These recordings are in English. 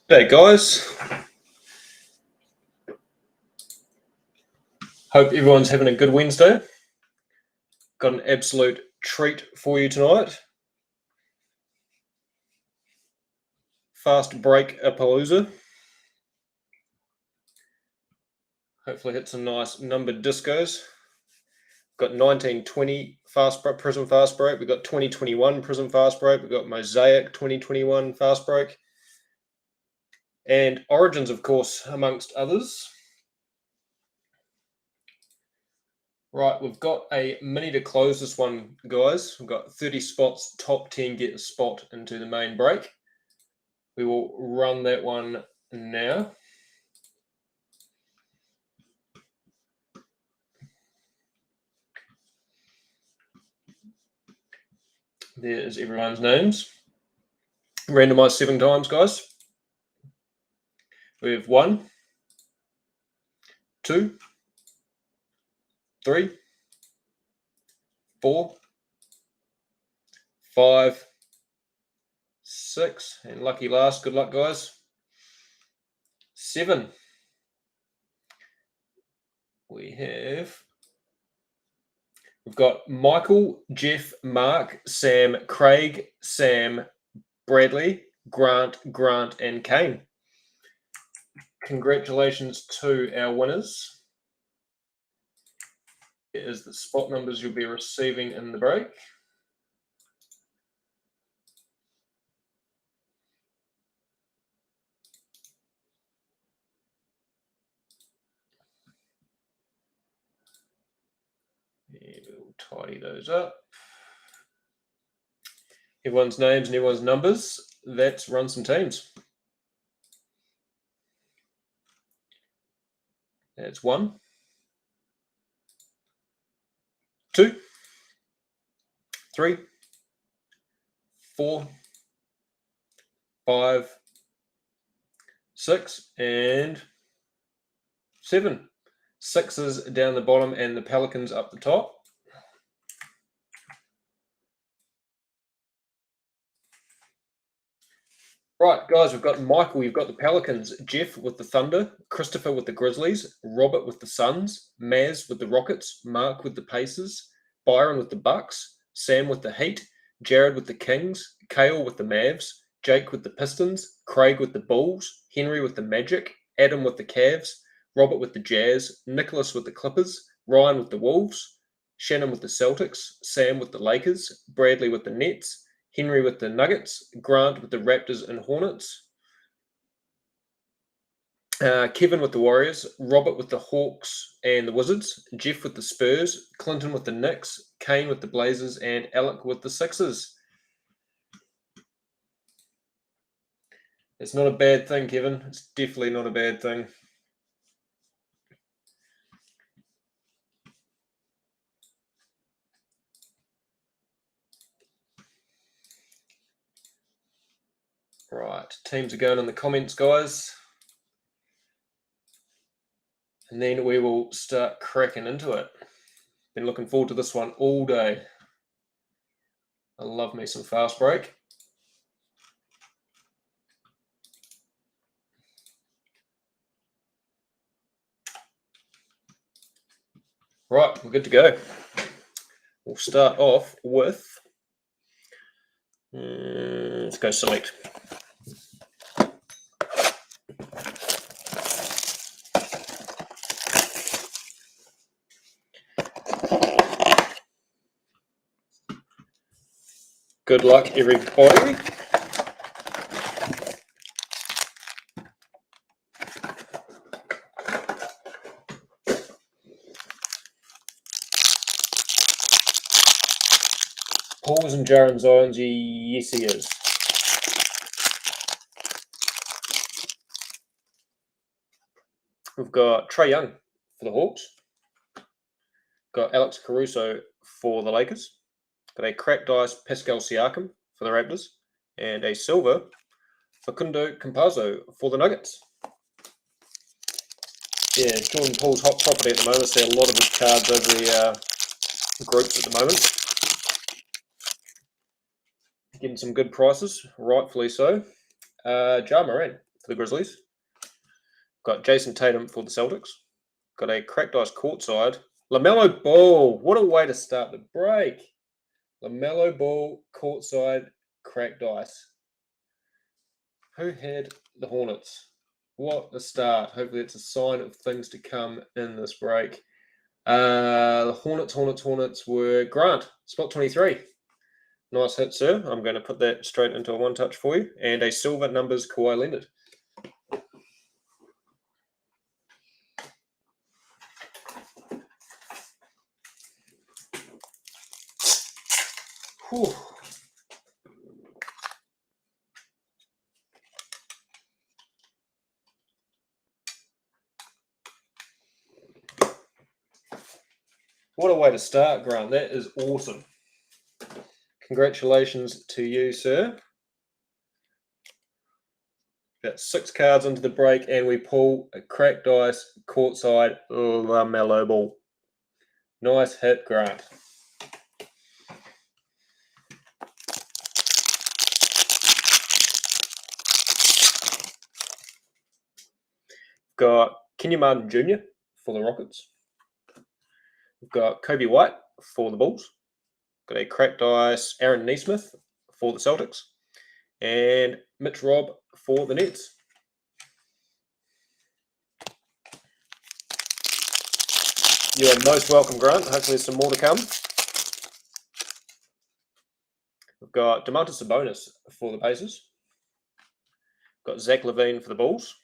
G'day guys, hope everyone's having a good Wednesday. Got an absolute treat for you tonight. Fast break a palooza. Hopefully hit some nice numbered discos. Got 1920 Prism fast break. We've got 2021 Prism fast break. We've got Mosaic 2021 fast break. And Origins, of course, amongst others. Right, we've got a mini to close this one, guys. We've got 30 spots, top 10 get a spot into the main break. We will run that one now. There's everyone's names. Randomized 7 times, guys. We have 1, 2, 3, 4, 5, 6, and lucky last. Good luck, guys. 7. We've got Michael, Jeff, Mark, Sam, Craig, Sam, Bradley, Grant, and Kane. Congratulations to our winners. Here is the spot numbers you'll be receiving in the break. We'll tidy those up. Everyone's names and everyone's numbers. Let's run some teams. That's 1, 2, 3, 4, 5, 6, and 7. 6s down the bottom and the Pelicans up the top. Right, guys, we've got Michael, you've got the Pelicans, Jeff with the Thunder, Christopher with the Grizzlies, Robert with the Suns, Maz with the Rockets, Mark with the Pacers, Byron with the Bucks, Sam with the Heat, Jared with the Kings, Kale with the Mavs, Jake with the Pistons, Craig with the Bulls, Henry with the Magic, Adam with the Cavs, Robert with the Jazz, Nicholas with the Clippers, Ryan with the Wolves, Shannon with the Celtics, Sam with the Lakers, Bradley with the Nets, Henry with the Nuggets, Grant with the Raptors and Hornets, Kevin with the Warriors, Robert with the Hawks and the Wizards, Jeff with the Spurs, Clinton with the Knicks, Kane with the Blazers, and Alec with the Sixers. It's not a bad thing, Kevin. It's definitely not a bad thing. Right, teams are going in the comments, guys. And then we will start cracking into it. Been looking forward to this one all day. I love me some fast break. Right, we're good to go. We'll start off with, let's go select. Good luck, everybody. Paul's and Jaron Zion's, yes he is. We've got Trae Young for the Hawks. Got Alex Caruso for the Lakers. Got a cracked ice Pascal Siakam for the Raptors. And a silver Facundo Campazzo for the Nuggets. Yeah, Jordan Poole's hot property at the moment. See a lot of his cards over the groups at the moment. Getting some good prices, rightfully so. Ja Morant for the Grizzlies. Got Jason Tatum for the Celtics. Got a cracked ice courtside. LaMelo Ball. What a way to start the break. LaMelo Ball courtside cracked ice. Who had the Hornets? What a start. Hopefully it's a sign of things to come in this break. The Hornets were Grant, spot 23. Nice hit, sir. I'm going to put that straight into a one-touch for you. And a silver numbers Kawhi Leonard. Whew. What a way to start, Grant. That is awesome. Congratulations to you, sir. Got 6 cards into the break, and we pull a cracked ice courtside LaMelo Ball. Nice hit, Grant. Got Kenyon Martin Jr. for the Rockets. We've got Kobe White for the Bulls. Got a cracked ice Aaron Nesmith for the Celtics. And Mitch Robb for the Nets. You are most welcome, Grant. Hopefully there's some more to come. We've got Domantas Sabonis for the Pacers. Got Zach LaVine for the Bulls.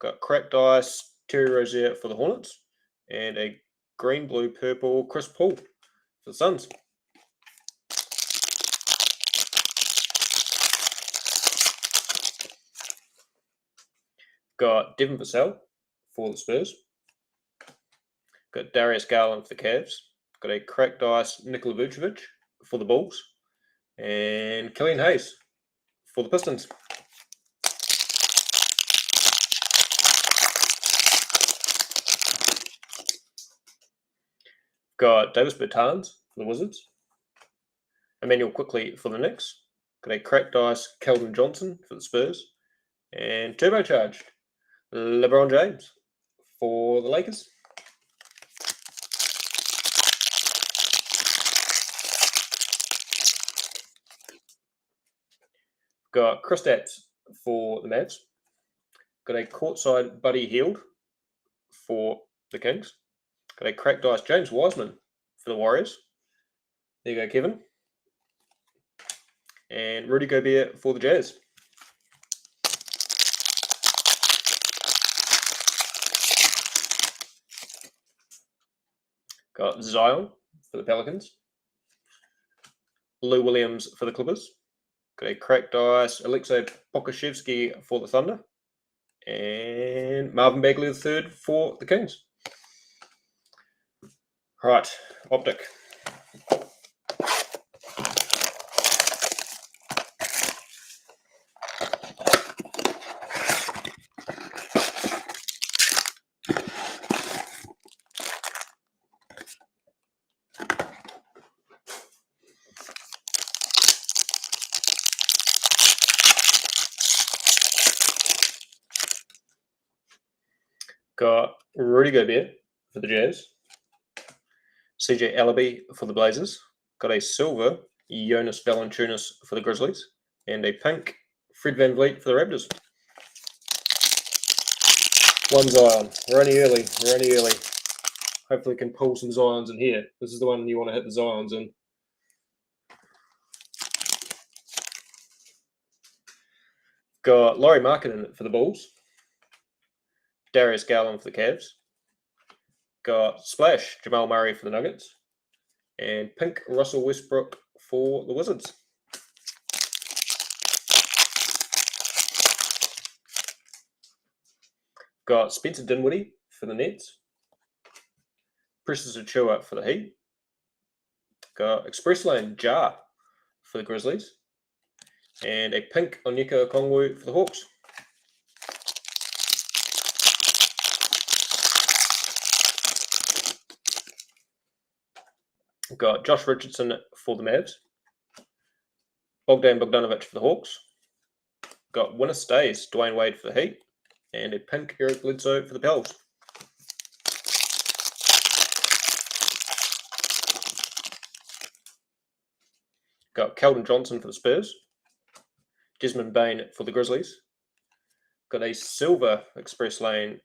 Got cracked ice Terry Rozier for the Hornets. And a green, blue, purple Chris Paul for the Suns. Got Devin Vassell for the Spurs. Got Darius Garland for the Cavs. Got a cracked ice Nikola Vucevic for the Bulls. And Killian Hayes for the Pistons. Got Davis Bertans for the Wizards. Emmanuel Quickley for the Knicks. Got a cracked ice Keldon Johnson for the Spurs. And turbocharged LeBron James for the Lakers. Got Kristaps for the Mavs. Got a courtside Buddy Hield for the Kings. Got a cracked ice James Wiseman for the Warriors. There you go, Kevin. And Rudy Gobert for the Jazz. Got Zion for the Pelicans. Lou Williams for the Clippers. Got a cracked ice Alexei Pokusevski for the Thunder. And Marvin Bagley III for the Kings. All right, Optic. Got Rudy Gobert for the Jazz. CJ Ellaby for the Blazers. Got a silver Jonas Valanciunas for the Grizzlies. And a pink Fred VanVleet for the Raptors. One Zion. We're only early. Hopefully we can pull some Zions in here. This is the one you want to hit the Zions in. Got Lauri Markkanen for the Bulls. Darius Garland for the Cavs. Got Splash Jamal Murray for the Nuggets. And pink Russell Westbrook for the Wizards. Got Spencer Dinwiddie for the Nets. Precious Achiuwa for the Heat. Got Express Lane Jar for the Grizzlies. And a pink Onyeka Okongwu for the Hawks. Got Josh Richardson for the Mavs. Bogdan Bogdanovic for the Hawks. Got winner stays Dwayne Wade for the Heat. and a pink Eric Bledsoe for the Pels. Got Keldon Johnson for the Spurs. Desmond Bain for the Grizzlies. Got a silver Express Lane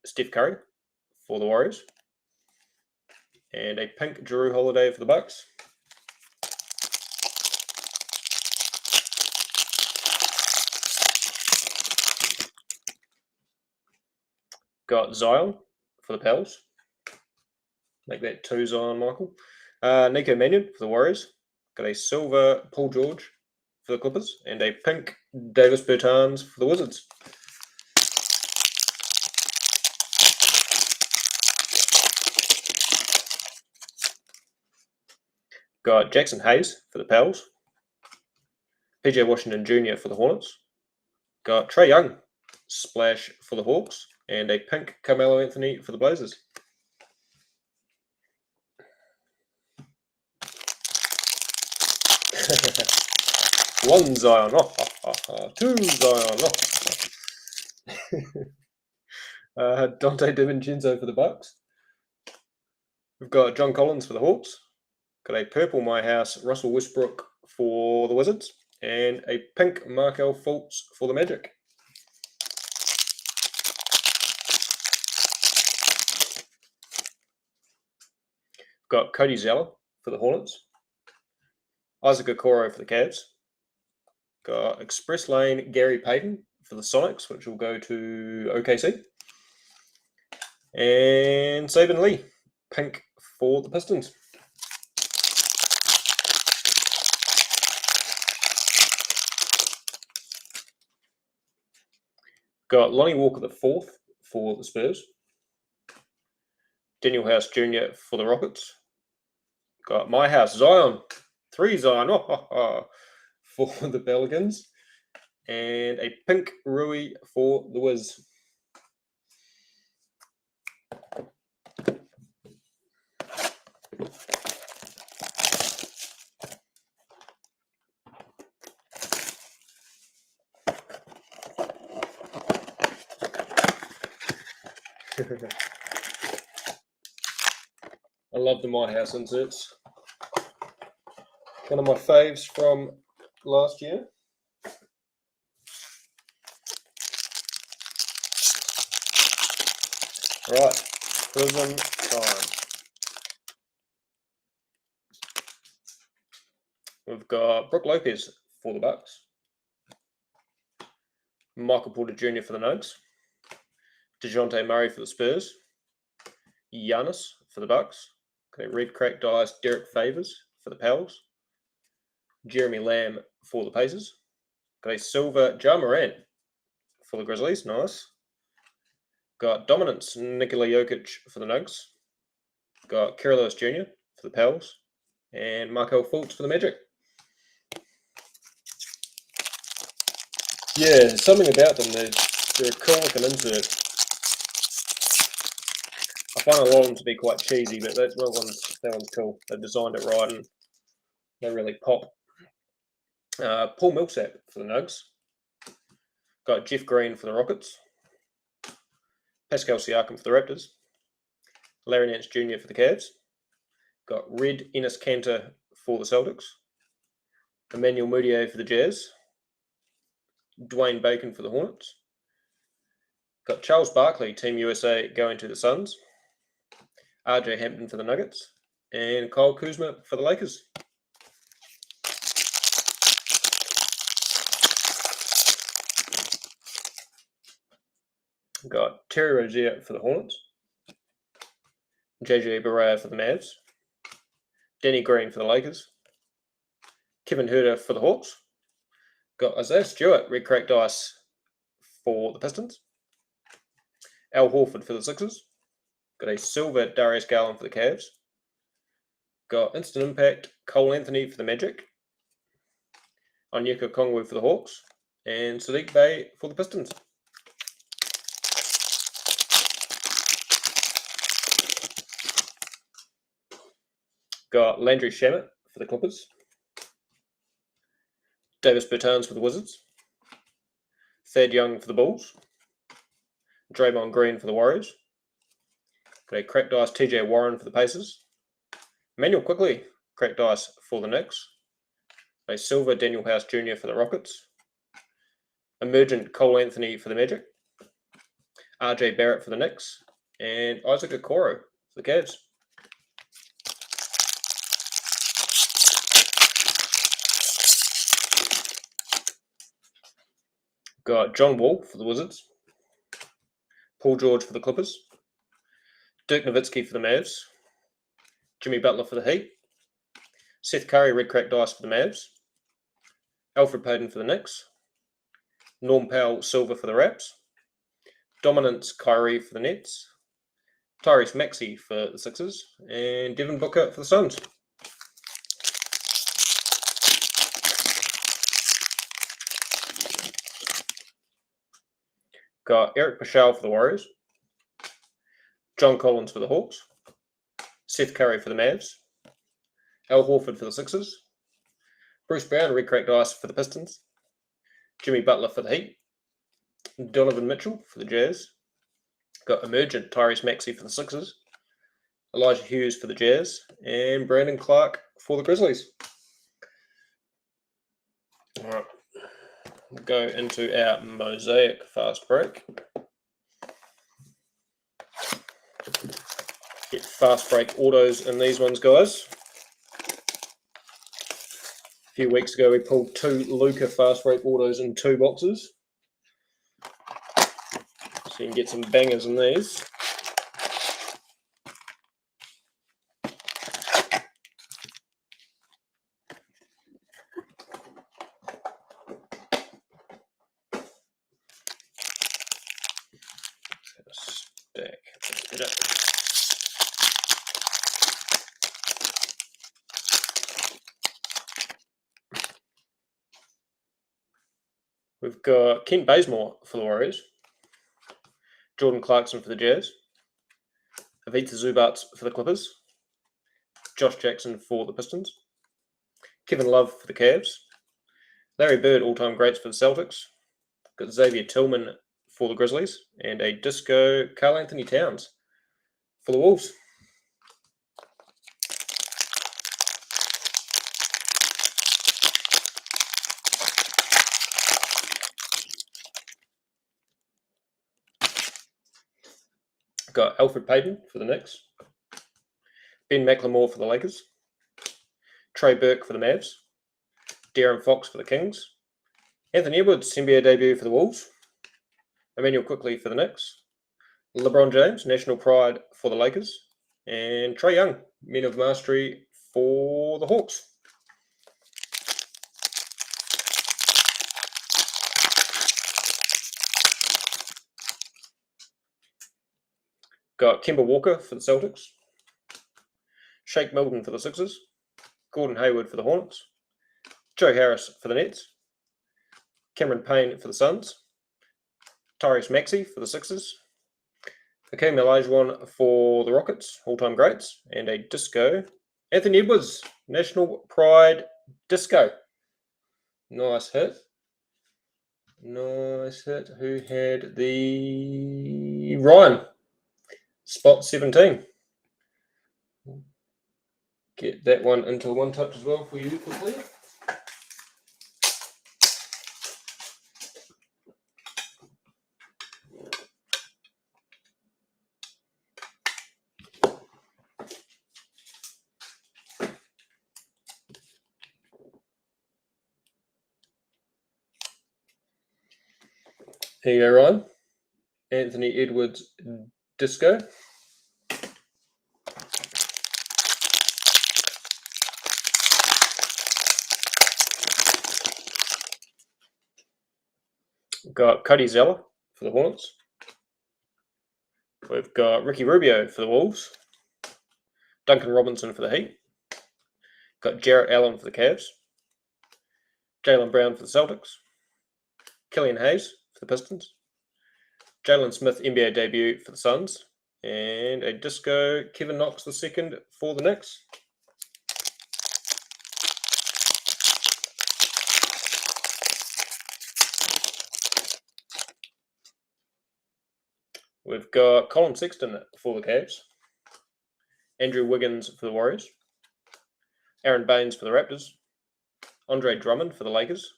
Steph Curry for the Warriors. And a pink Jrue Holiday for the Bucks. Got Zion for the Pels. Make that 2 Zion, Michael. Nico Mannion for the Warriors. Got a silver Paul George for the Clippers. And a pink Davis Bertans for the Wizards. Got Jackson Hayes for the Pels. PJ Washington Jr. for the Hornets. Got Trae Young splash for the Hawks. And a pink Carmelo Anthony for the Blazers. One Zion, two Zion. Dante DiVincenzo for the Bucks. We've got John Collins for the Hawks. Got a purple My House Russell Westbrook for the Wizards. And a pink Markel Fultz for the Magic. Got Cody Zeller for the Hornets. Isaac Okoro for the Cavs. Got Express Lane Gary Payton for the Sonics, which will go to OKC. And Saban Lee, pink for the Pistons. Got Lonnie Walker the 4th for the Spurs. Daniel House Jr. for the Rockets. Got My House Zion, 3 Zion for the Pelicans. And a pink Rui for the Wiz. I love the My House inserts. One of my faves from last year. Right, Prism time. We've got Brook Lopez for the Bucks. Michael Porter Jr. for the Nuggets. DeJounte Murray for the Spurs. Giannis for the Bucks. Okay, red cracked dice Derek Favors for the Pels. Jeremy Lamb for the Pacers. Got a silver Ja Morant for the Grizzlies. Nice. Got Dominance Nikola Jokic for the Nuggets. Got Kerry Lewis Jr. for the Pels. And Markel Fultz for the Magic. Yeah, there's something about them. They're a cool looking insert. I find a lot of them to be quite cheesy, but that one's cool. They designed it right and they really pop. Paul Millsap for the Nugs. Got Jeff Green for the Rockets. Pascal Siakam for the Raptors. Larry Nance Jr. for the Cavs. Got red Enes Kanter for the Celtics. Emmanuel Mudiay for the Jazz. Dwayne Bacon for the Hornets. Got Charles Barkley, Team USA, going to the Suns. RJ Hampton for the Nuggets. And Kyle Kuzma for the Lakers. Got Terry Rozier for the Hornets. JJ Barea for the Mavs. Danny Green for the Lakers. Kevin Huerter for the Hawks. Got Isaiah Stewart, red cracked dice for the Pistons. Al Horford for the Sixers. Got a silver Darius Garland for the Cavs. Got instant impact Cole Anthony for the Magic. Onyeka Okongwu for the Hawks. And Sadiq Bey for the Pistons. Got Landry Shamet for the Clippers. Davis Bertans for the Wizards. Thad Young for the Bulls. Draymond Green for the Warriors. Got a cracked ice TJ Warren for the Pacers. Emmanuel Quickly, cracked ice for the Knicks. A silver Daniel House Jr. for the Rockets. Emergent Cole Anthony for the Magic. RJ Barrett for the Knicks. And Isaac Okoro for the Cavs. Got John Wall for the Wizards. Paul George for the Clippers. Dirk Nowitzki for the Mavs. Jimmy Butler for the Heat. Seth Curry, red cracked ice for the Mavs. Alfred Payton for the Knicks. Norm Powell, silver for the Raps. Dominance Kyrie for the Nets. Tyrese Maxey for the Sixers. And Devin Booker for the Suns. Got Eric Paschal for the Warriors. John Collins for the Hawks. Seth Curry for the Mavs. Al Horford for the Sixers. Bruce Brown, red cracked ice for the Pistons. Jimmy Butler for the Heat. Donovan Mitchell for the Jazz. Got emergent Tyrese Maxey for the Sixers. Elijah Hughes for the Jazz. And Brandon Clark for the Grizzlies. All right. We'll go into our Mosaic fast break. Get fast break autos in these ones, guys. A few weeks ago, we pulled 2 Luka fast break autos in 2 boxes. So you can get some bangers in these. Stack it up. We've got Kent Bazemore for the Warriors. Jordan Clarkson for the Jazz. Ivica Zubac for the Clippers. Josh Jackson for the Pistons. Kevin Love for the Cavs. Larry Bird, all-time greats for the Celtics. Got Xavier Tillman for the Grizzlies. And a disco Karl Anthony Towns for the Wolves. Got Alfred Payton for the Knicks. Ben McLemore for the Lakers. Trey Burke for the Mavs. De'Aaron Fox for the Kings. Anthony Edwards, NBA debut for the Wolves. Emmanuel Quickly for the Knicks. LeBron James, national pride for the Lakers. And Trae Young, men of mastery for the Hawks. Got Kemba Walker for the Celtics. Shake Milton for the Sixers. Gordon Hayward for the Hornets. Joe Harris for the Nets. Cameron Payne for the Suns. Tyrese Maxey for the Sixers. Hakeem Olajuwon for the Rockets, all-time greats. And a disco. Anthony Edwards, national pride disco. Nice hit. Nice hit. Who had the... Ryan. Spot 17. Get that one into one touch as well for you quickly. Here you go, Ryan. Anthony Edwards disco. We've got Cody Zeller for the Hornets. We've got Ricky Rubio for the Wolves. Duncan Robinson for the Heat. Got Jarrett Allen for the Cavs. Jaylen Brown for the Celtics. Killian Hayes for the Pistons. Jalen Smith, NBA debut for the Suns. And a disco Kevin Knox II for the Knicks. We've got Colin Sexton for the Cavs, Andrew Wiggins for the Warriors, Aaron Baines for the Raptors, Andre Drummond for the Lakers,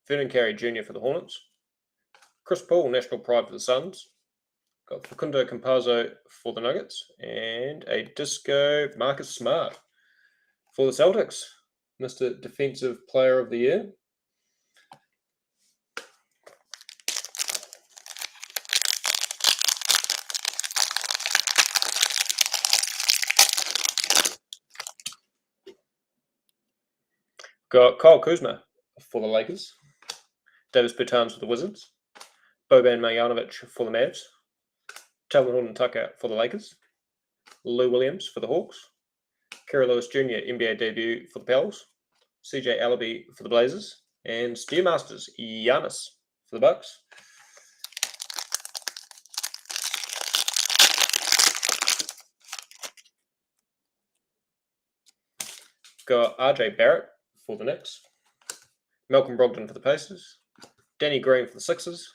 Vernon Carey Jr. for the Hornets, Chris Paul, national pride for the Suns, got Facundo Campazzo for the Nuggets, and a disco Marcus Smart for the Celtics, Mr. Defensive Player of the Year. Got Kyle Kuzma for the Lakers, Davis Bertans for the Wizards, Boban Marjanovic for the Mavs, Talon Horton-Tucker for the Lakers, Lou Williams for the Hawks, Kerry Lewis Jr. NBA debut for the Pels, CJ Allaby for the Blazers, and Steer Masters Giannis for the Bucks. Got RJ Barrett for the Knicks, Malcolm Brogdon for the Pacers, Danny Green for the Sixers,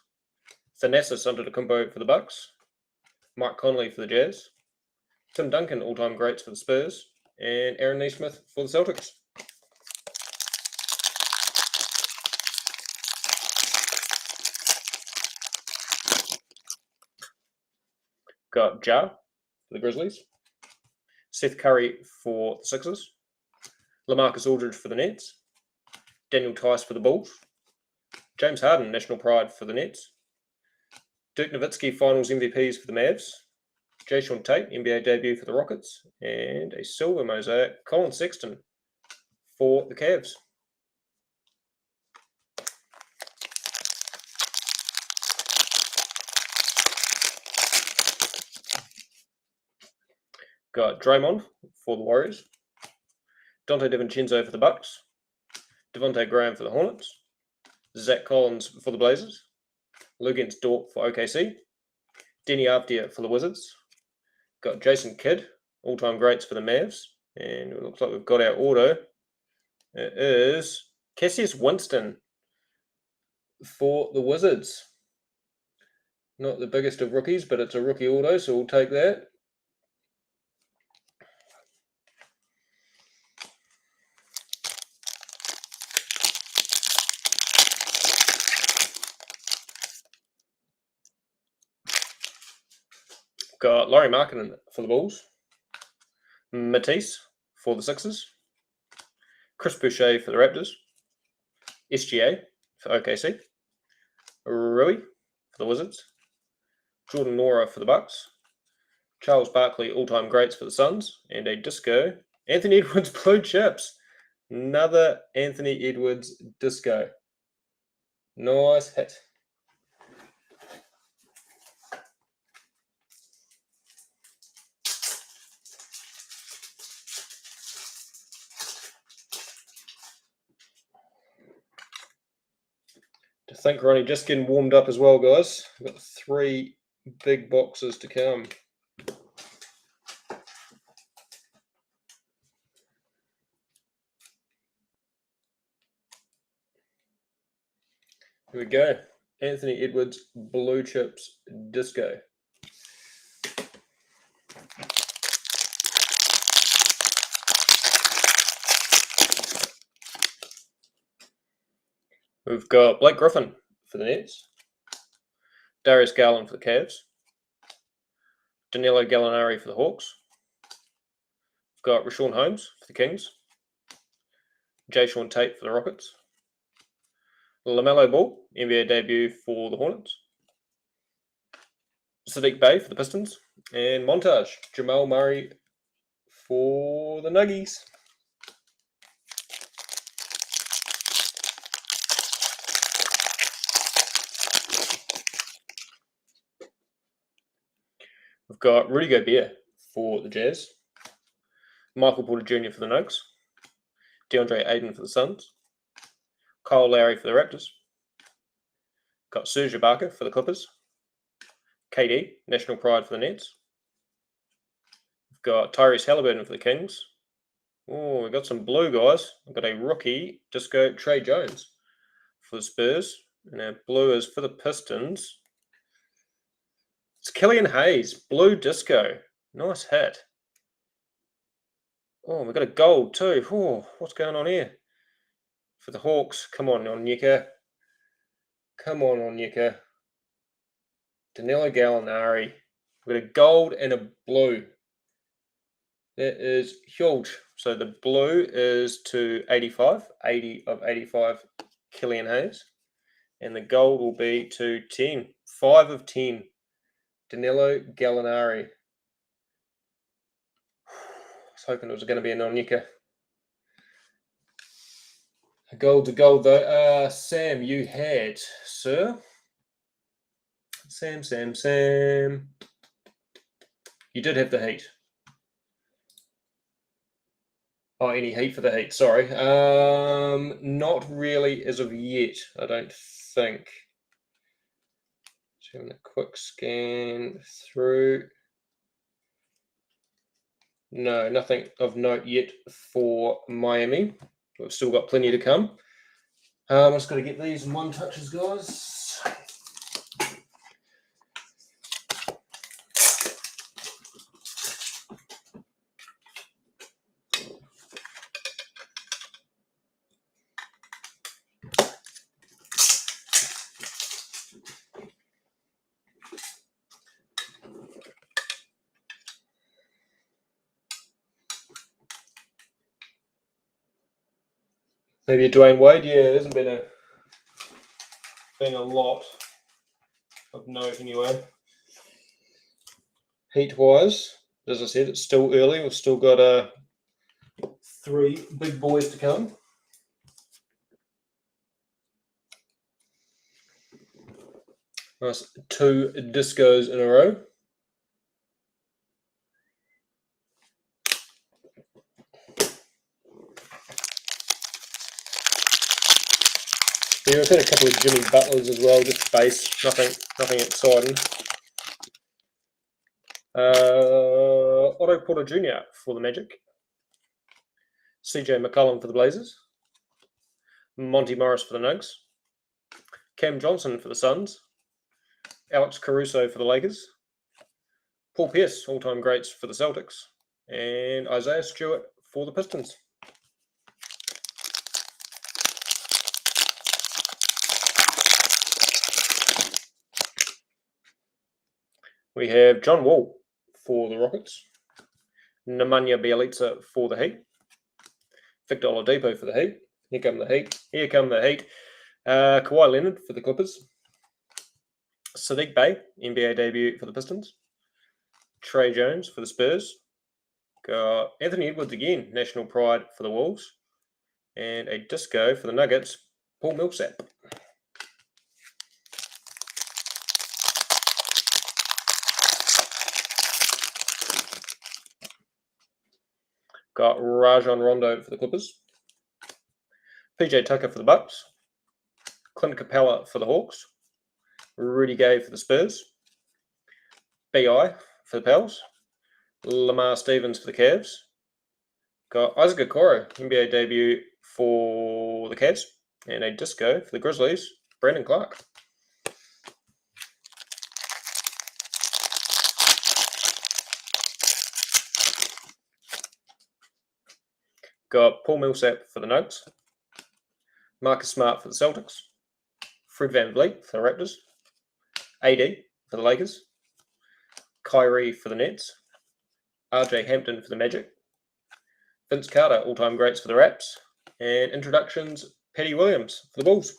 Thanasis Antetokounmpo for the Bucks, Mike Conley for the Jazz, Tim Duncan all-time greats for the Spurs, and Aaron Nesmith for the Celtics. Got Ja for the Grizzlies, Seth Curry for the Sixers, LaMarcus Aldridge for the Nets, Daniel Tice for the Bulls, James Harden, national pride for the Nets, Dirk Nowitzki finals MVPs for the Mavs, Jayshawn Tate, NBA debut for the Rockets, and a silver mosaic, Colin Sexton for the Cavs. Got Draymond for the Warriors, Dante DiVincenzo for the Bucks, Devontae Graham for the Hornets, Zach Collins for the Blazers, Luguentz Dort for OKC, Denny Avdia for the Wizards. Got Jason Kidd, all-time greats for the Mavs, and it looks like we've got our auto. It is Cassius Winston for the Wizards. Not the biggest of rookies, but it's a rookie auto, so we'll take that. Got Laurie Markkinen for the Bulls, Matisse for the Sixers, Chris Boucher for the Raptors, SGA for OKC, Rui for the Wizards, Jordan Nora for the Bucks, Charles Barkley all-time greats for the Suns, and a disco Anthony Edwards blue chips. Another Anthony Edwards disco. Nice hit. To think we're only just getting warmed up as well, guys. We've got 3 big boxes to come. Here we go. Anthony Edwards blue chips disco. We've got Blake Griffin for the Nets, Darius Garland for the Cavs, Danilo Gallinari for the Hawks. We've got Rashawn Holmes for the Kings, Jayshawn Tate for the Rockets, LaMelo Ball, NBA debut for the Hornets, Sadiq Bey for the Pistons, and Montage, Jamal Murray for the Nuggies. We've got Rudy Gobert for the Jazz, Michael Porter Jr. for the Nuggets, DeAndre Ayton for the Suns, Kyle Lowry for the Raptors, got Serge Ibaka for the Clippers, KD, national pride for the Nets. We've got Tyrese Halliburton for the Kings. Oh, we've got some blue, guys. We've got a rookie disco Trey Jones for the Spurs. And our blue is for the Pistons. Killian Hayes, blue disco. Nice hit. Oh, we've got a gold too. Oh, what's going on here? For the Hawks. Come on, Onyeka. Come on, Onyeka. Danilo Gallinari. We've got a gold and a blue. That is huge. So the blue is to 85. 80 of 85, Killian Hayes. And the gold will be to 10. 5 of 10, Danilo Gallinari. I was hoping it was going to be an Onyeka. A gold to gold, though. Sam, you had, sir. Sam. You did have the heat. Oh, any heat for the heat? Sorry. Not really as of yet, I don't think. Just having a quick scan through. No, nothing of note yet for Miami. We've still got plenty to come. I'm just going to get these in one touches, guys. Maybe a Dwayne Wade. Yeah, it hasn't been a lot of note anyway. Heat-wise, as I said, it's still early. We've still got 3 big boys to come. Nice 2 discos in a row. Yeah, we've had a couple of Jimmy Butlers as well, just base, nothing exciting. Otto Porter Jr. for the Magic. CJ McCollum for the Blazers. Monty Morris for the Nugs. Cam Johnson for the Suns. Alex Caruso for the Lakers. Paul Pierce, all-time greats for the Celtics. And Isaiah Stewart for the Pistons. We have John Wall for the Rockets. Nemanja Bjelica for the Heat. Victor Oladipo for the Heat. Here come the Heat. Kawhi Leonard for the Clippers. Sadiq Bey, NBA debut for the Pistons. Trey Jones for the Spurs. Got Anthony Edwards again, national pride for the Wolves. And a disco for the Nuggets, Paul Millsap. Got Rajon Rondo for the Clippers. PJ Tucker for the Bucks. Clint Capella for the Hawks. Rudy Gay for the Spurs. BI for the Pels. Lamar Stevens for the Cavs. Got Isaac Okoro, NBA debut for the Cavs. And a disco for the Grizzlies, Brandon Clark. Got Paul Millsap for the Nugs. Marcus Smart for the Celtics. Fred VanVleet for the Raptors. AD for the Lakers. Kyrie for the Nets. RJ Hampton for the Magic. Vince Carter, all-time greats for the Raps. And introductions, Patty Williams for the Bulls.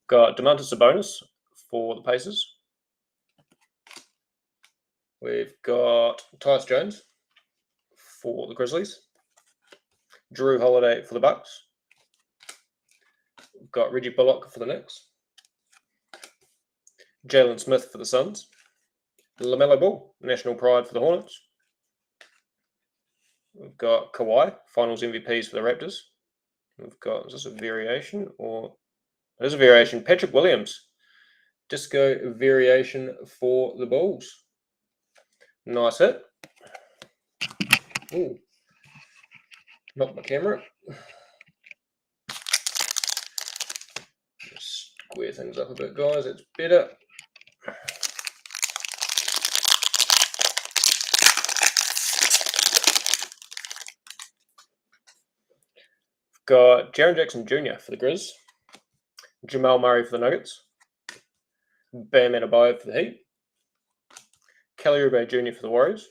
Got Domantas Sabonis for the Pacers. We've got Tyus Jones for the Grizzlies. Drew Holiday for the Bucks. We've got Reggie Bullock for the Knicks. Jalen Smith for the Suns. LaMelo Ball, national pride for the Hornets. We've got Kawhi, finals MVPs for the Raptors. We've got, is this a variation or... It is a variation. Patrick Williams, disco variation for the Bulls. Nice hit. Ooh. Knocked my camera. Square things up a bit, guys. It's better. Got Jaren Jackson Jr. for the Grizz, Jamal Murray for the Nuggets, Bam Adebayo for the Heat, Kelly Oubre Jr. for the Warriors,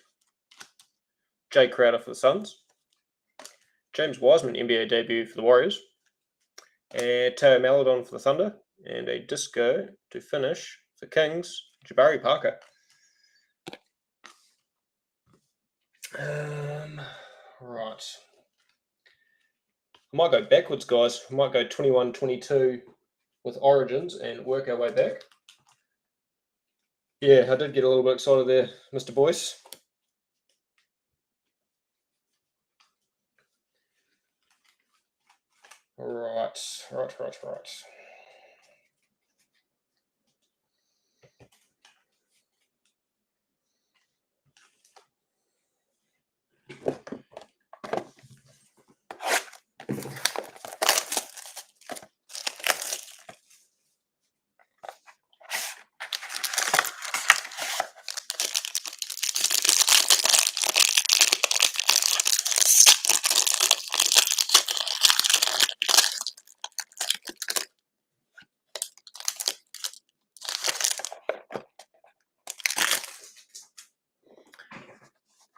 Jay Crowder for the Suns, James Wiseman NBA debut for the Warriors, and Teo Maledon for the Thunder, and a disco to finish for Kings, Jabari Parker. Right. I might go backwards, guys. I might go 21-22 with Origins and work our way back. Yeah, I did get a little bit excited there, Mr. Boyce. Right.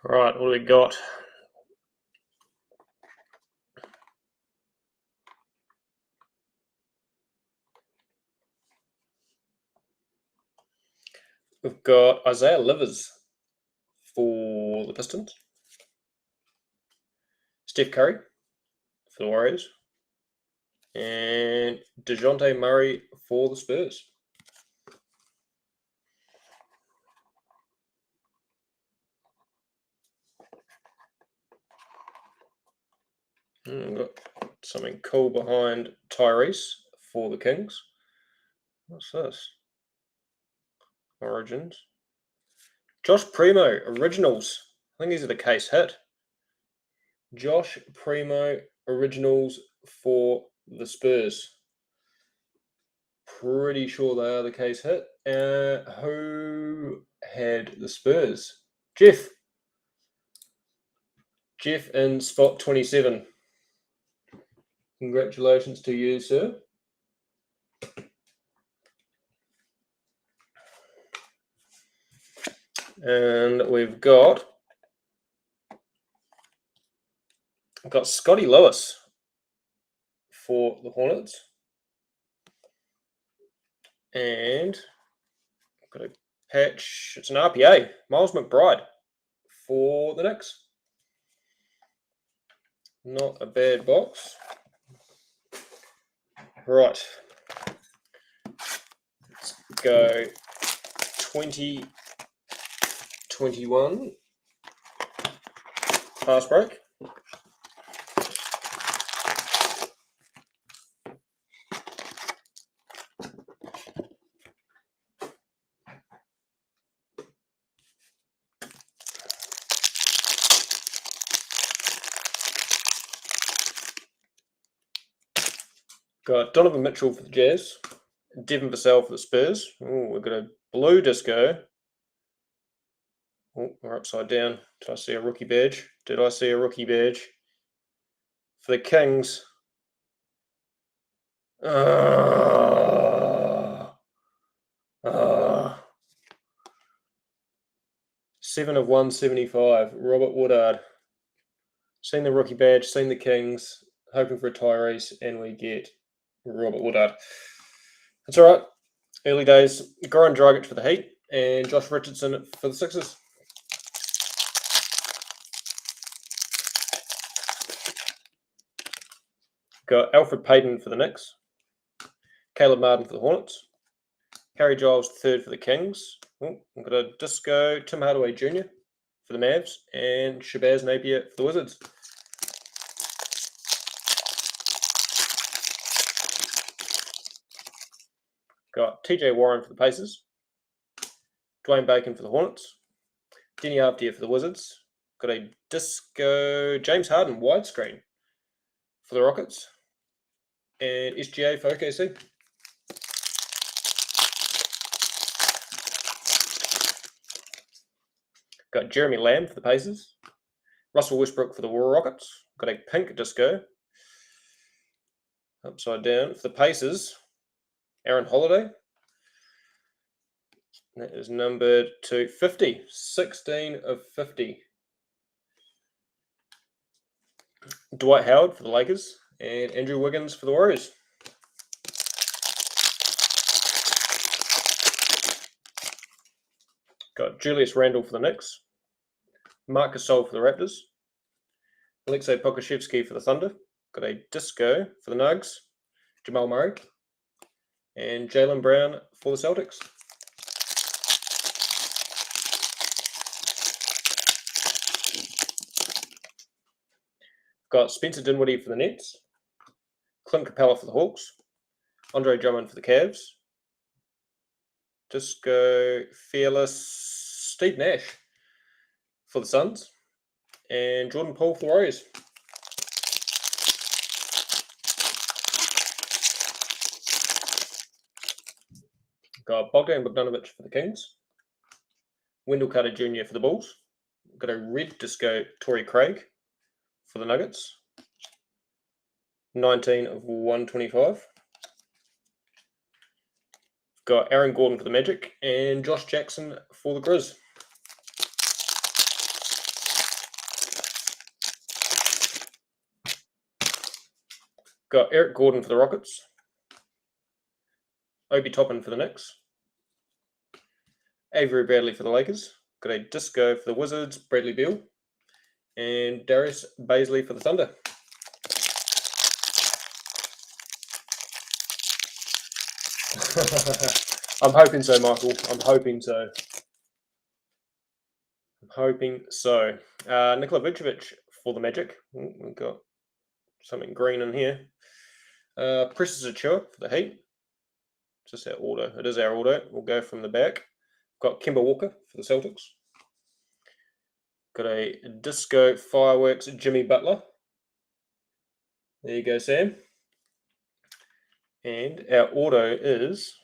Right, what do we got? We've got Isaiah Livers for the Pistons, Steph Curry for the Warriors, and DeJounte Murray for the Spurs. We've got something cool behind Tyrese for the Kings. What's this? Origins. Josh Primo, Originals. I think these are the case hit. Josh Primo, Originals for the Spurs. Pretty sure they are the case hit. Who had the Spurs? Jeff. Jeff in spot 27. Congratulations to you, sir. And we've got Scotty Lewis for the Hornets. And I've got a patch. It's an RPA. Miles McBride for the Knicks. Not a bad box. Right. Let's go 2021 pass break. Got Donovan Mitchell for the Jazz, Devin Vassell for the Spurs. Oh, we've got a blue disco. Oh, we're upside down. Did I see a rookie badge? Did I see a rookie badge? For the Kings. 7 of 175. Robert Woodard. Seen the rookie badge, seen the Kings, hoping for a Tyrese, and we get Robert Woodard. That's all right. Early days. Goran Dragic for the Heat and Josh Richardson for the Sixers. Got Alfred Payton for the Knicks, Caleb Martin for the Hornets, Harry Giles III for the Kings. Oh, I've got a disco Tim Hardaway Jr. for the Mavs and Shabazz Napier for the Wizards. Got TJ Warren for the Pacers, Dwayne Bacon for the Hornets, Denny Avdia for the Wizards. Got a disco James Harden widescreen for the Rockets, and SGA for OKC. Got Jeremy Lamb for the Pacers. Russell Westbrook for the Rockets. Got a pink disco. Upside down for the Pacers. Aaron Holiday. That is numbered to 50. 16 of 50. Dwight Howard for the Lakers. And Andrew Wiggins for the Warriors. Got Julius Randle for the Knicks. Marc Gasol for the Raptors. Alexei Pokusevski for the Thunder. Got a disco for the Nugs. Jamal Murray. And Jaylen Brown for the Celtics. Got Spencer Dinwiddie for the Nets. Clint Capella for the Hawks. Andre Drummond for the Cavs. Disco Fearless Steve Nash for the Suns. And Jordan Poole for the Warriors. Got Bogdan Bogdanovic for the Kings. Wendell Carter Jr. for the Bulls. Got a red disco Torrey Craig for the Nuggets. 19 of 125. Got Aaron Gordon for the Magic and Josh Jackson for the Grizz. Got Eric Gordon for the Rockets. Obi Toppin for the Knicks. Avery Bradley for the Lakers. Got a disco for the Wizards, Bradley Beal. And Darius Baisley for the Thunder. I'm hoping so, Michael. I'm hoping so. Nikola Vucevic for the Magic. We've got something green in here. Precious Achiuwa for the Heat. Just our order. It is our order. We'll go from the back. Got Kemba Walker for the Celtics. Got a disco fireworks Jimmy Butler. There you go, Sam. And our auto is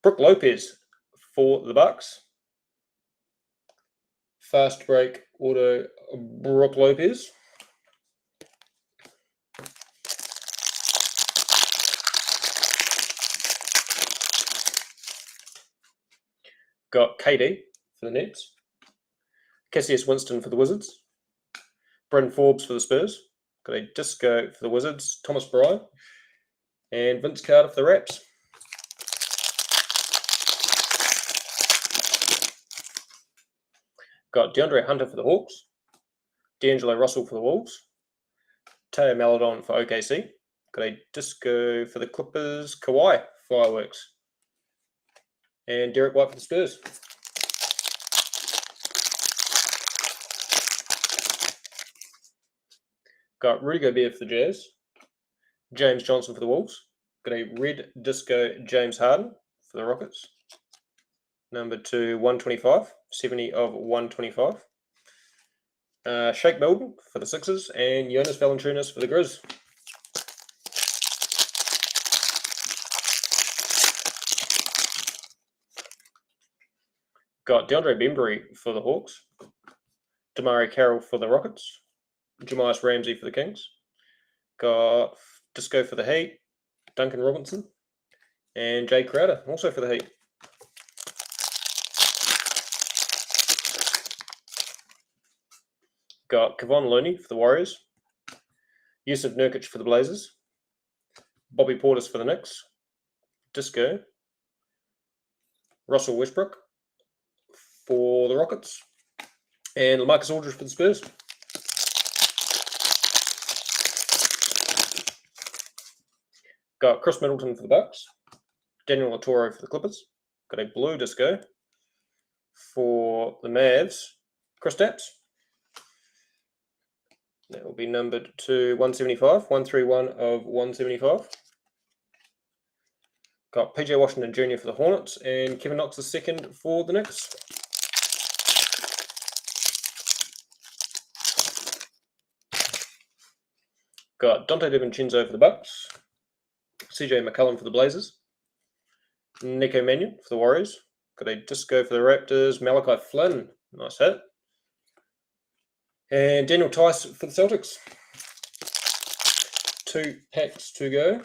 Brook Lopez for the Bucks. Fast break auto Brook Lopez. Got KD for the Nets. Cassius Winston for the Wizards. Bryn Forbes for the Spurs. Got a disco for the Wizards. Thomas Bryant. And Vince Carter for the Raps. Got DeAndre Hunter for the Hawks. D'Angelo Russell for the Wolves. Teo Maledon for OKC. Got a disco for the Clippers. Kawhi fireworks. And Derek White for the Spurs. Got Rudy Gobert for the Jazz. James Johnson for the Wolves. Got a red disco James Harden for the Rockets. Number 2, 125. 70 of 125. Shake Milton for the Sixers. And Jonas Valanciunas for the Grizz. Got DeAndre Bembry for the Hawks. Damari Carroll for the Rockets. Jamias Ramsey for the Kings. Got Disco for the Heat. Duncan Robinson. And Jay Crowder also for the Heat. Got Kevon Looney for the Warriors. Yusuf Nurkic for the Blazers. Bobby Portis for the Knicks. Disco. Russell Westbrook for the Rockets. And LaMarcus Aldridge for the Spurs. Got Chris Middleton for the Bucks. Daniel Latoro for the Clippers. Got a blue disco for the Mavs. Chris Stapps. That will be numbered to 175. 131 of 175. Got PJ Washington Jr. for the Hornets and Kevin Knox II for the Knicks. Got Dante DiVincenzo for the Bucks. CJ McCollum for the Blazers. Nico Mannion for the Warriors. Got a disco for the Raptors. Malachi Flynn Nice hit. And Daniel Tice for the Celtics. 2 packs to go.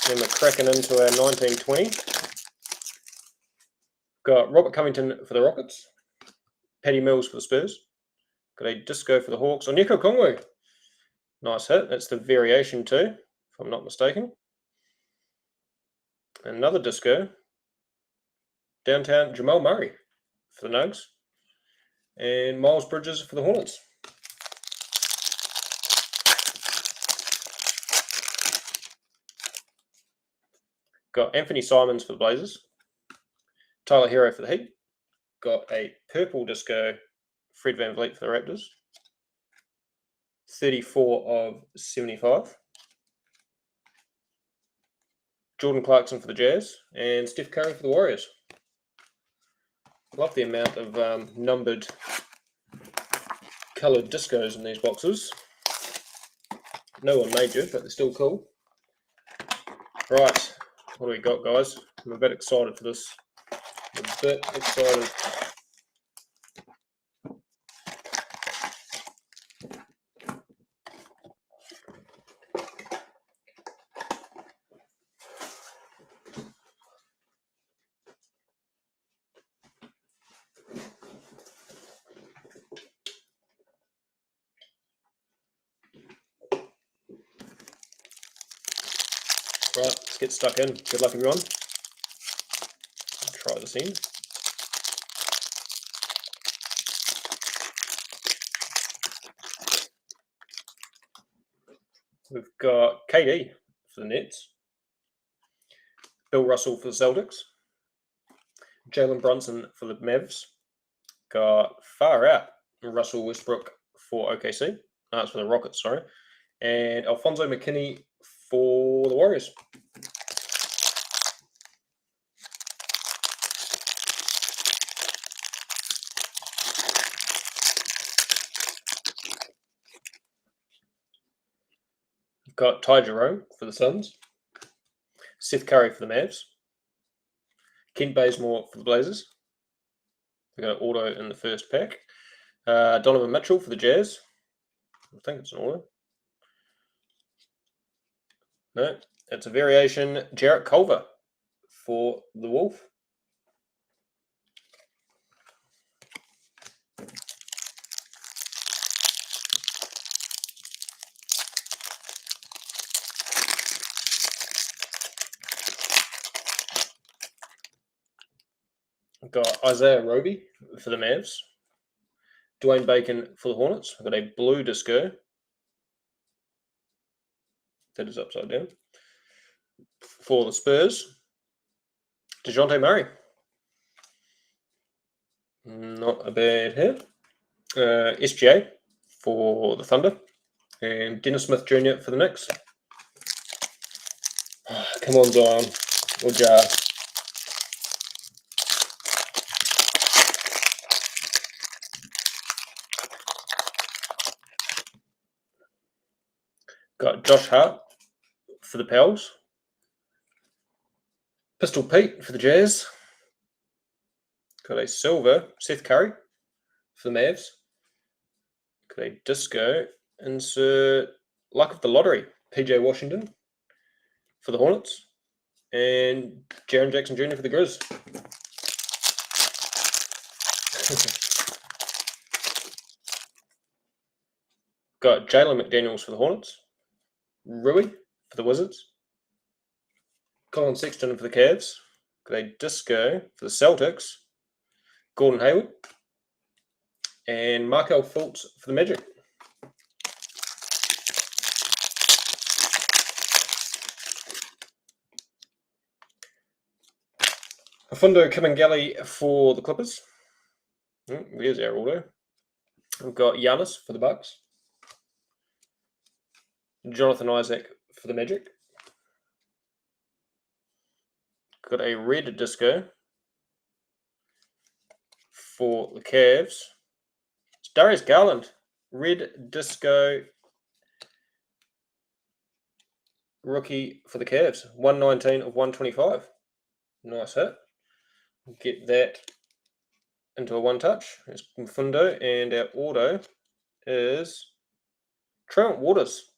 Then we're cracking into our 1920. Got Robert Covington for the Rockets. Paddy Mills for the Spurs. Got a disco for the Hawks. Onyeka Okongwu. Nice hit. That's the variation too, if I'm not mistaken. Another disco. Downtown Jamal Murray for the Nugs. And Miles Bridges for the Hornets. Got Anthony Simons for the Blazers. Tyler Hero for the Heat. Got a purple disco Fred VanVleet for the Raptors. 34 of 75. Jordan Clarkson for the Jazz. And Steph Curry for the Warriors. Love the amount of numbered coloured discos in these boxes. No one major, but they're still cool. Right, what do we got, guys? I'm a bit excited for this. I'm a bit excited. Right, let's get stuck in. Good luck, everyone. Try this in. We've got KD for the Nets. Bill Russell for the Celtics. Jalen Brunson for the Mavs. Got far out Russell Westbrook for OKC. That's for the Rockets, sorry. And Alfonso McKinney for the Warriors. Got Ty Jerome for the Suns. Seth Curry for the Mavs. Kent Bazemore for the Blazers. We got an auto in the first pack. Donovan Mitchell for the Jazz. I think it's an auto. No, it's a variation. Jarrett Culver for the Wolf. I've got Isaiah Roby for the Mavs. Dwayne Bacon for the Hornets. I've got a blue disco. That is upside down. For the Spurs, DeJounte Murray. Not a bad hit. SGA for the Thunder. And Dennis Smith Jr. for the Knicks. Come on, Zion. Or Jar. Got Josh Hart for the Pels. Pistol Pete for the Jazz. Got a silver Seth Curry for the Mavs. Got a disco insert Luck of the Lottery PJ Washington for the Hornets. And Jaren Jackson Jr. for the Grizz. Got Jalen McDaniels for the Hornets. Rui for the Wizards. Colin Sexton for the Cavs. Got a disco for the Celtics. Gordon Hayward. And Markel Fultz for the Magic. Afundo Kimangeli for the Clippers. There's our auto. We've got Giannis for the Bucks. Jonathan Isaac for the Magic. Got a red disco for the Cavs. It's Darius Garland. Red disco rookie for the Cavs. 119 of 125. Nice hit. Get that into a one-touch. It's Mfundo, and our auto is Trent Waters.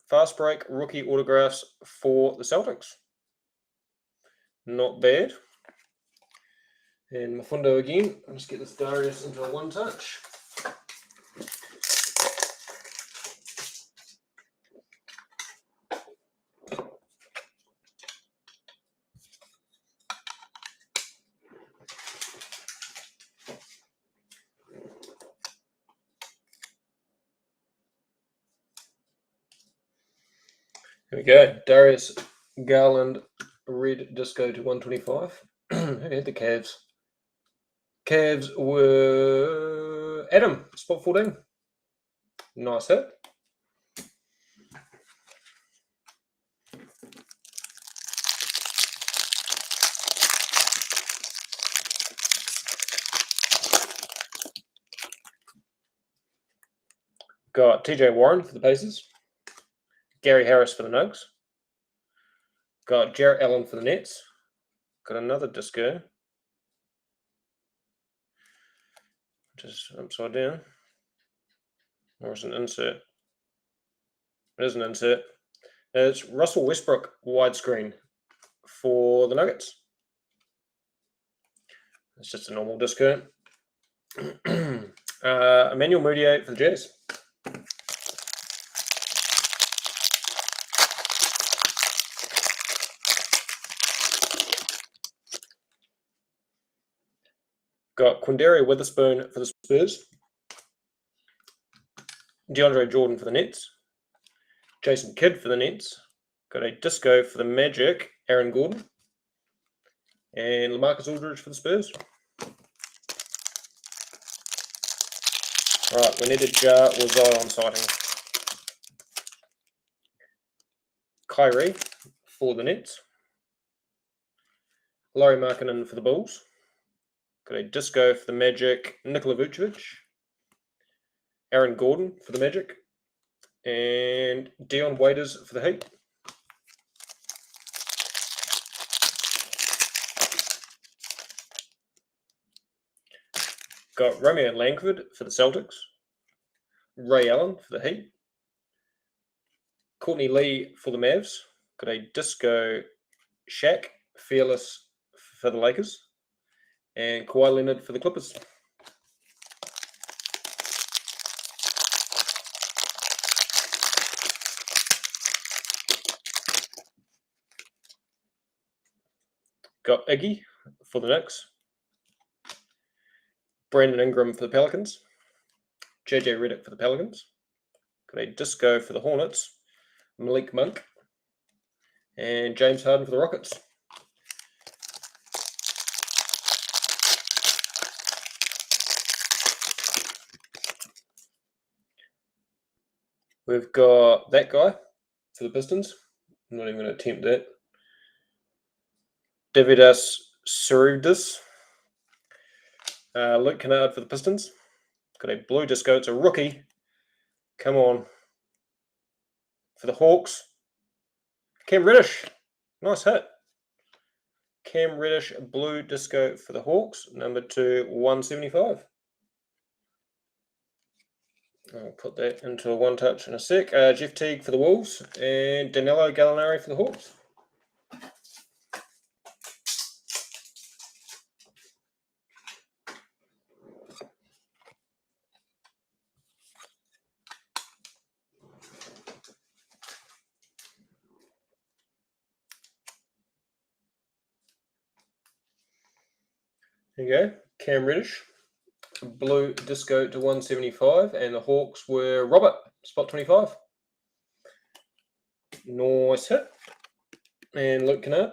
Fast break rookie autographs for the Celtics. Not bad. And Mfundo again. Let's get this Darius into a one-touch. Here we go. Darius Garland, red disco to 125. Who had the Cavs? Cavs were Adam, spot 14. Nice hit. Got TJ Warren for the Pacers. Gary Harris for the Nugs. Got Jarrett Allen for the Nets. Got another disco. Just upside down. Or is it an insert? It is an insert. It's Russell Westbrook widescreen for the Nuggets. It's just a normal disco. Emmanuel Mudiay for the Jazz. Got Quindario Witherspoon for the Spurs. DeAndre Jordan for the Nets. Jason Kidd for the Nets. Got a disco for the Magic, Aaron Gordon. And LaMarcus Aldridge for the Spurs. Right, we need a jar or Zion sighting. Kyrie for the Nets. Laurie Markkinen for the Bulls. Got a disco for the Magic, Nikola Vucevic. Aaron Gordon for the Magic. And Dion Waiters for the Heat. Got Romeo Langford for the Celtics. Ray Allen for the Heat. Courtney Lee for the Mavs. Got a disco Shaq, Fearless for the Lakers. And Kawhi Leonard for the Clippers. Got Iggy for the Knicks. Brandon Ingram for the Pelicans. JJ Redick for the Pelicans. Got a disco for the Hornets. Malik Monk. And James Harden for the Rockets. We've got that guy for the Pistons. I'm not even going to attempt that. Davidas Cerudis. Luke Kennard for the Pistons. Got a blue disco. It's a rookie. Come on. For the Hawks. Cam Reddish. Nice hit. Cam Reddish, blue disco for the Hawks. Number 2, 175. I'll put that into a one-touch in a sec. Jeff Teague for the Wolves. And Danilo Gallinari for the Hawks. There you go. Cam Reddish. Blue disco to 175. And the Hawks were Robert, spot 25. Nice hit. And Luke Kennard.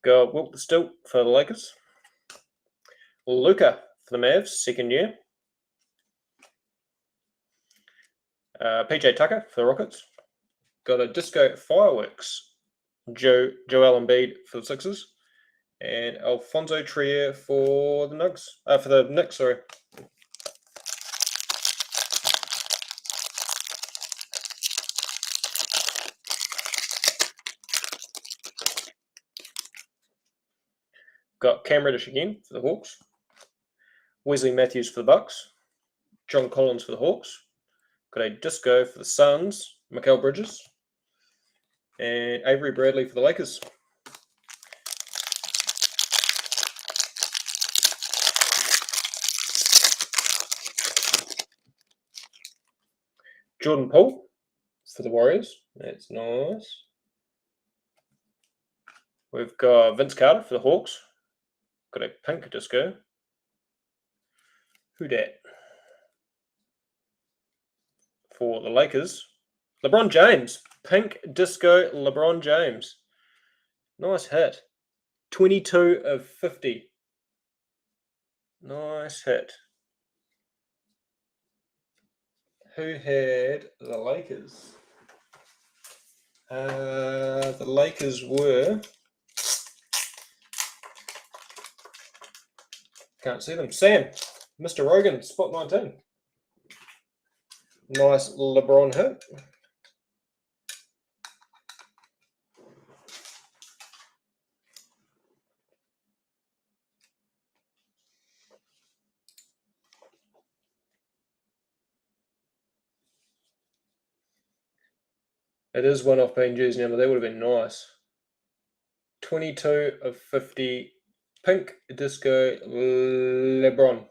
Got Wilt the Stilt for the Lakers. Luka for the Mavs, second year. PJ Tucker for the Rockets. Got a disco fireworks. Joel Embiid for the Sixers. And Alfonso Trier for the Nugs. For the Knicks, sorry. Got Cam Reddish again for the Hawks. Wesley Matthews for the Bucks. John Collins for the Hawks. Got a disco for the Suns. Mikal Bridges. And Avery Bradley for the Lakers. Jordan Poole for the Warriors. That's nice. We've got Vince Carter for the Hawks. Got a pink disco. Who dat? For the Lakers. LeBron James. Pink disco LeBron James. Nice hit. 22 of 50. Nice hit. Who had the Lakers? The Lakers were... Can't see them. Sam. Mr. Rogan, spot 19. Nice LeBron hit. It is one off being jersey number. That would have been nice. 22 of 50. Pink disco LeBron.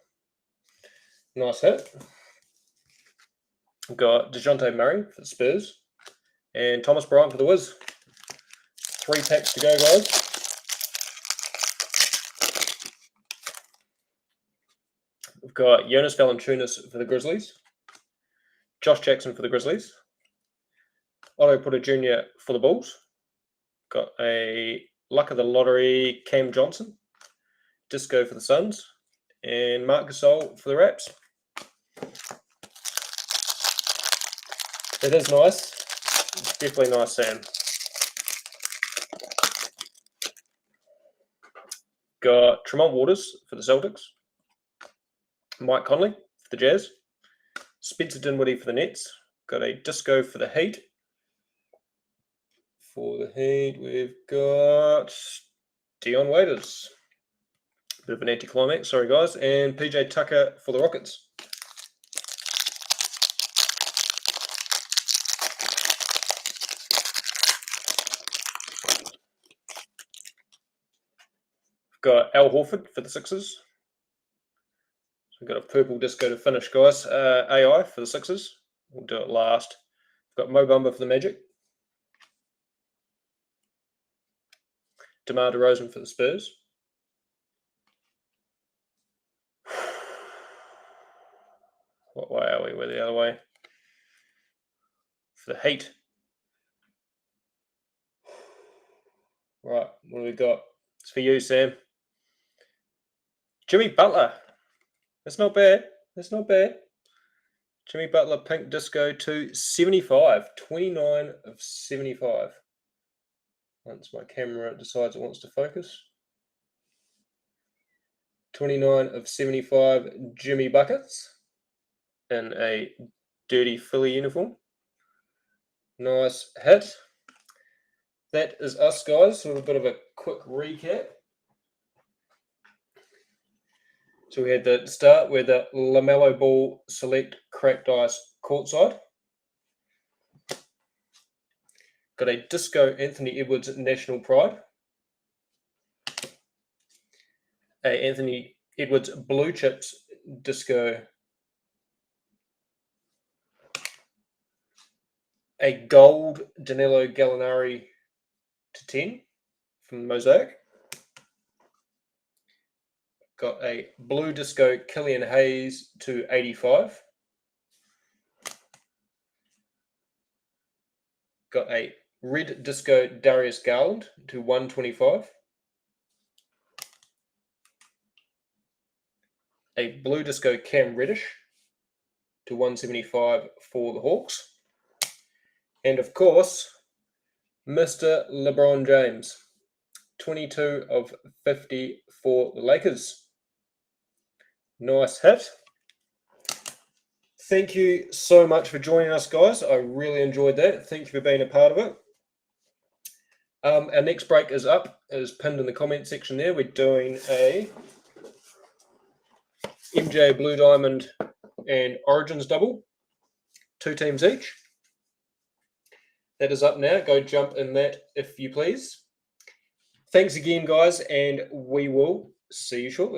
Nice hit. We've got DeJounte Murray for the Spurs. And Thomas Bryant for the Wiz. 3 packs to go, guys. We've got Jonas Valanciunas for the Grizzlies. Josh Jackson for the Grizzlies. Otto Porter Jr. for the Bulls. Got a luck of the lottery Cam Johnson. Disco for the Suns. And Marc Gasol for the Raps. It is nice. It's definitely nice, Sam. Got Tremont Waters for the Celtics. Mike Conley for the Jazz. Spencer Dinwiddie for the Nets. Got a disco for the Heat. For the Heat, we've got Dion Waiters. Bit of an anticlimax, sorry guys. And PJ Tucker for the Rockets. We've got Al Horford for the Sixers. So we've got a purple disco to finish, guys. AI for the Sixers. We'll do it last. We've got Mo Bamba for the Magic. DeMar DeRozan for the Spurs. What way are we? We're the other way. For the Heat. Right, what do we got? It's for you, Sam. Jimmy Butler. That's not bad. That's not bad. Jimmy Butler, pink disco to 75. 29 of 75. Once my camera decides it wants to focus. 29 of 75 Jimmy Buckets in a dirty Philly uniform. Nice hit. That is us, guys. So a bit of a quick recap. So we had the start with the LaMelo Ball Select Cracked Ice courtside. Got a Disco Anthony Edwards National Pride. A Anthony Edwards Blue Chips Disco. A gold Danilo Gallinari to 10 from the Mosaic. Got a blue disco Killian Hayes to 85. Got a red disco Darius Garland to 125. A blue disco Cam Reddish to 175 for the Hawks. And of course, Mr. LeBron James, 22 of 50 for the Lakers. Nice hit. Thank you so much for joining us, guys. I really enjoyed that. Thank you for being a part of it. Our next break is up, is pinned in the comment section there. We're doing a MJ Blue Diamond and Origins double, 2 teams each. That is up now. Go jump in that if you please. Thanks again, guys, and we will see you shortly.